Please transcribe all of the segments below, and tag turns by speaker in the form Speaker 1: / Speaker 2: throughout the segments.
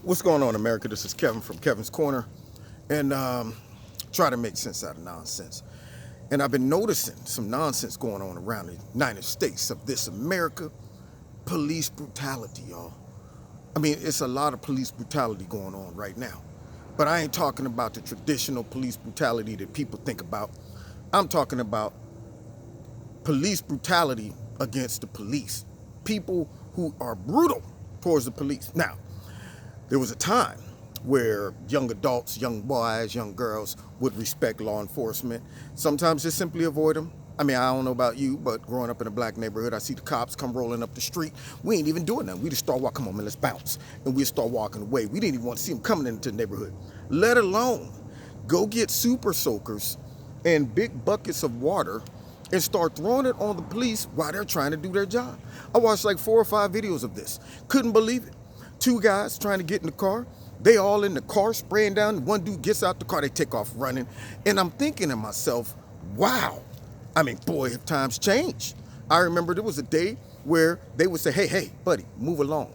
Speaker 1: What's going on, America? This is Kevin from Kevin's Corner, and try to make sense out of nonsense. And I've been noticing some nonsense going on around the United States of this America police brutality, y'all. I mean, it's a lot of police brutality going on right now. But I ain't talking about the traditional police brutality that people think about. I'm talking about police brutality against the police. People who are brutal towards the police. Now, there was a time where young adults, young boys, young girls would respect law enforcement. Sometimes just simply avoid them. I mean, I don't know about you, but growing up in a black neighborhood, I see the cops come rolling up the street. We ain't even doing nothing. We just start walking, come on, man, let's bounce. And we start walking away. We didn't even want to see them coming into the neighborhood, let alone go get super soakers and big buckets of water and start throwing it on the police while they're trying to do their job. I watched like 4 or 5 videos of this. Couldn't believe it. 2 guys trying to get in the car. They all in the car spraying down. One dude gets out the car, they take off running. And I'm thinking to myself, wow. I mean, boy, have times changed. I remember there was a day where they would say, hey, buddy, move along.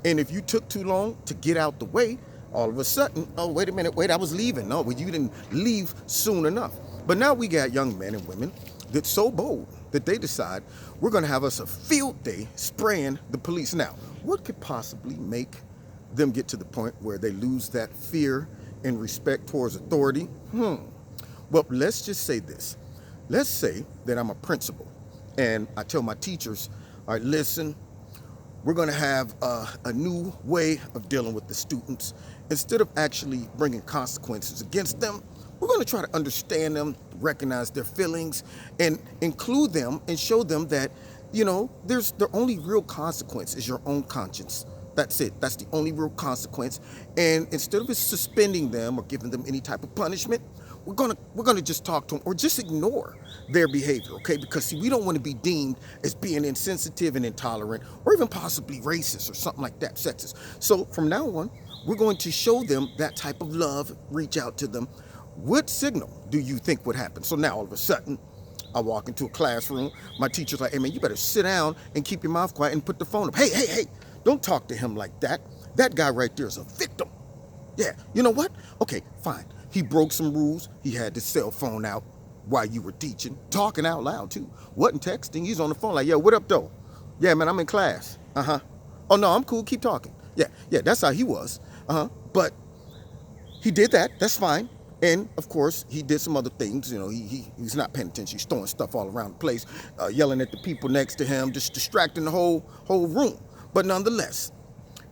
Speaker 1: And if you took too long to get out the way, all of a sudden, oh, wait a minute, I was leaving. No, well, you didn't leave soon enough. But now we got young men and women that's so bold that they decide we're going to have us a field day spraying the police. Now, what could possibly make them get to the point where they lose that fear and respect towards authority? Well, let's just say this. Let's say that I'm a principal and I tell my teachers, all right, listen, we're going to have a new way of dealing with the students. Instead of actually bringing consequences against them, we're going to try to understand them, recognize their feelings, and include them and show them that, you know, the only real consequence is your own conscience. That's it. That's the only real consequence. And instead of suspending them or giving them any type of punishment, we're gonna just talk to them or just ignore their behavior, okay? Because see, we don't want to be deemed as being insensitive and intolerant or even possibly racist or something like that, sexist. So from now on, we're going to show them that type of love, reach out to them. What signal do you think would happen? So now all of a sudden, I walk into a classroom, my teacher's like, hey man, you better sit down and keep your mouth quiet and put the phone up. Hey, don't talk to him like that. That guy right there is a victim. Yeah, you know what? Okay, fine. He broke some rules. He had his cell phone out while you were teaching, talking out loud too. Wasn't texting, he's on the phone like, yo, what up though? Yeah, man, I'm in class. Oh no, I'm cool, keep talking. Yeah, that's how he was. But he did that, that's fine. And of course, he did some other things. You know, he's not paying attention. He's throwing stuff all around the place, yelling at the people next to him, just distracting the whole room. But nonetheless,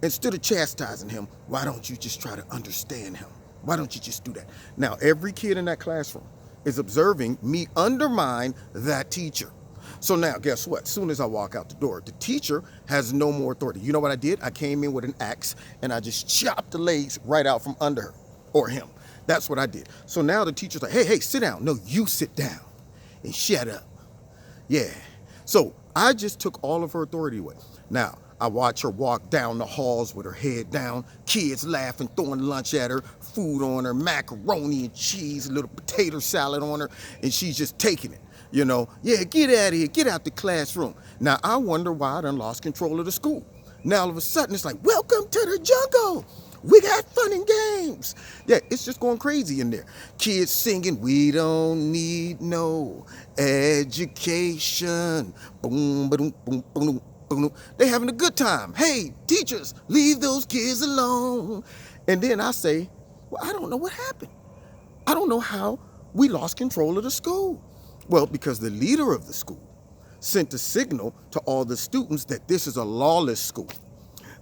Speaker 1: instead of chastising him, why don't you just try to understand him? Why don't you just do that? Now, every kid in that classroom is observing me undermine that teacher. So now, guess what? As soon as I walk out the door, the teacher has no more authority. You know what I did? I came in with an axe and I just chopped the legs right out from under her or him. That's what I did. So now the teacher's like, hey, sit down. No, you sit down and shut up. Yeah. So I just took all of her authority away. Now, I watch her walk down the halls with her head down, kids laughing, throwing lunch at her, food on her, macaroni and cheese, a little potato salad on her, and she's just taking it. You know, yeah, get out of here, get out the classroom. Now, I wonder why I done lost control of the school. Now, all of a sudden, it's like, welcome to the jungle. We got fun and games. Yeah, it's just going crazy in there. Kids singing, we don't need no education. Boom, boom, boom, boom, boom. They having a good time. Hey, teachers, leave those kids alone. And then I say, well, I don't know what happened. I don't know how we lost control of the school. Well, because the leader of the school sent a signal to all the students that this is a lawless school.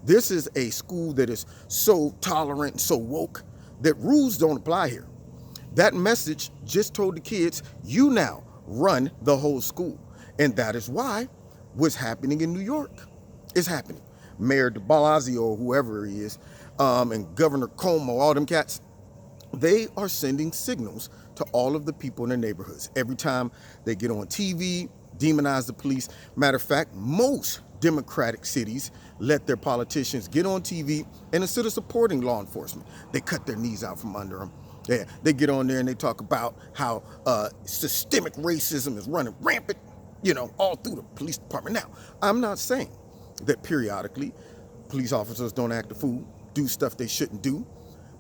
Speaker 1: This is a school that is so tolerant and so woke that rules don't apply here. That message just told the kids, you now run the whole school. And that is why what's happening in New York is happening. Mayor de Blasio or whoever he is, and Governor Cuomo, all them cats, they are sending signals to all of the people in their neighborhoods. Every time they get on TV, demonize the police. Matter of fact, most Democratic cities let their politicians get on TV, and instead of supporting law enforcement, they cut their knees out from under them. Yeah, they get on there and they talk about how systemic racism is running rampant, you know, all through the police department. Now, I'm not saying that periodically police officers don't act a fool. do stuff they shouldn't do,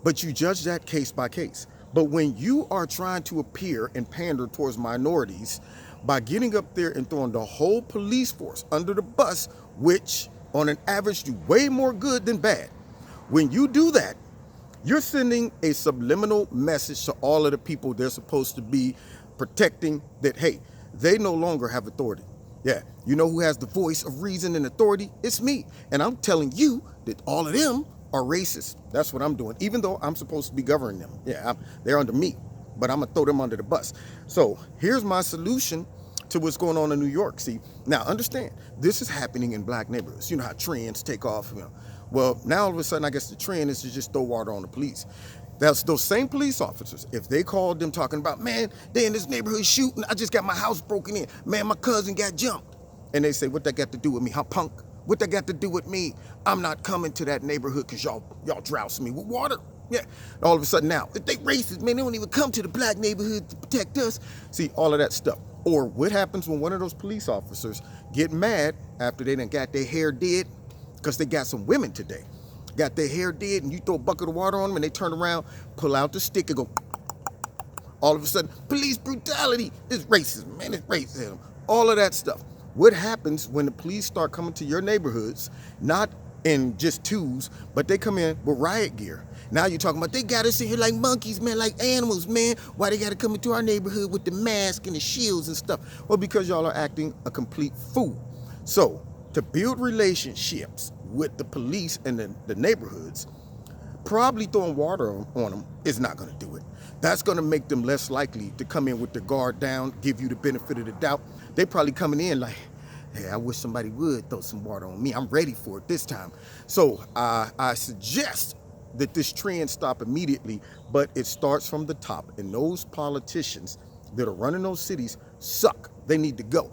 Speaker 1: but you judge that case by case. But when you are trying to appear and pander towards minorities by getting up there and throwing the whole police force under the bus, which on an average do way more good than bad, when you do that, you're sending a subliminal message to all of the people they're supposed to be protecting that, hey, they no longer have authority. Yeah, you know who has the voice of reason and authority? It's me. And I'm telling you that all of them are racist. That's what I'm doing, even though I'm supposed to be governing them. Yeah, they're under me, but I'm going to throw them under the bus. So here's my solution to what's going on in New York. See, now understand, this is happening in black neighborhoods. You know how trends take off, you know. Well, now all of a sudden, I guess the trend is to just throw water on the police. That's those same police officers, if they called them talking about, man, they in this neighborhood shooting, I just got my house broken in, man, my cousin got jumped. And they say, what that got to do with me, huh, punk? What that got to do with me? I'm not coming to that neighborhood because y'all drowsing me with water. Yeah, all of a sudden now, if they racist, man, they don't even come to the black neighborhood to protect us. See, all of that stuff. Or what happens when one of those police officers get mad after they done got their hair did, because they got some women today, got their hair did, and you throw a bucket of water on them and they turn around, pull out the stick and go, all of a sudden, police brutality is racism, man, it's racism, all of that stuff. What happens when the police start coming to your neighborhoods, not in just twos, but they come in with riot gear? Now you're talking about they got us in here like monkeys, man, like animals, man. Why they got to come into our neighborhood with the mask and the shields and stuff? Well, because y'all are acting a complete fool. So to build relationships with the police and the neighborhoods, probably throwing water on them is not going to do it. That's going to make them less likely to come in with their guard down, give you the benefit of the doubt. They probably coming in like, hey, I wish somebody would throw some water on me. I'm ready for it this time. So I suggest that this trend stop immediately, but it starts from the top. And those politicians that are running those cities suck. They need to go.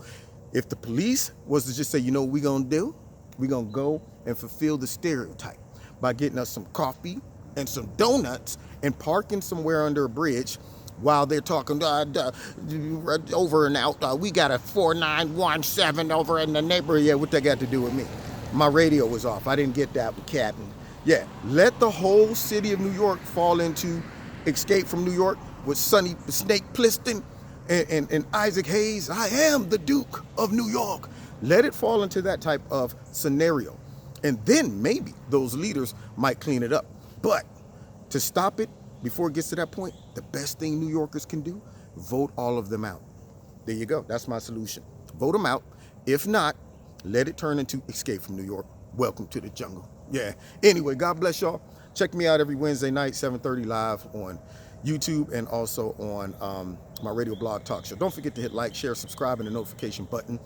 Speaker 1: If the police was to just say, you know what we're going to do? We're going to go and fulfill the stereotype by getting us some coffee and some donuts and parking somewhere under a bridge while they're talking over and out. We got a 4917 over in the neighborhood. Yeah, what that got to do with me? My radio was off. I didn't get that, Captain. Yeah, let the whole city of New York fall into Escape from New York with Sonny Snake Plissken and Isaac Hayes. I am the Duke of New York. Let it fall into that type of scenario. And then maybe those leaders might clean it up. But to stop it before it gets to that point, the best thing New Yorkers can do, vote all of them out. There you go. That's my solution. Vote them out. If not, let it turn into Escape from New York. Welcome to the jungle. Yeah. Anyway, God bless y'all. Check me out every Wednesday night, 7:30 live on YouTube and also on my radio blog talk show. Don't forget to hit like, share, subscribe, and the notification button.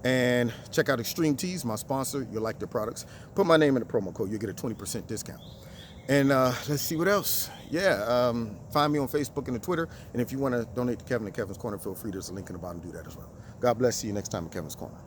Speaker 1: And check out Extreme Teas, my sponsor. You'll like their products. Put my name in the promo code. You'll get a 20% discount. And let's see what else. Yeah, find me on Facebook and Twitter. And if you want to donate to Kevin and Kevin's Corner, feel free. There's a link in the bottom. Do that as well. God bless. See you next time in Kevin's Corner.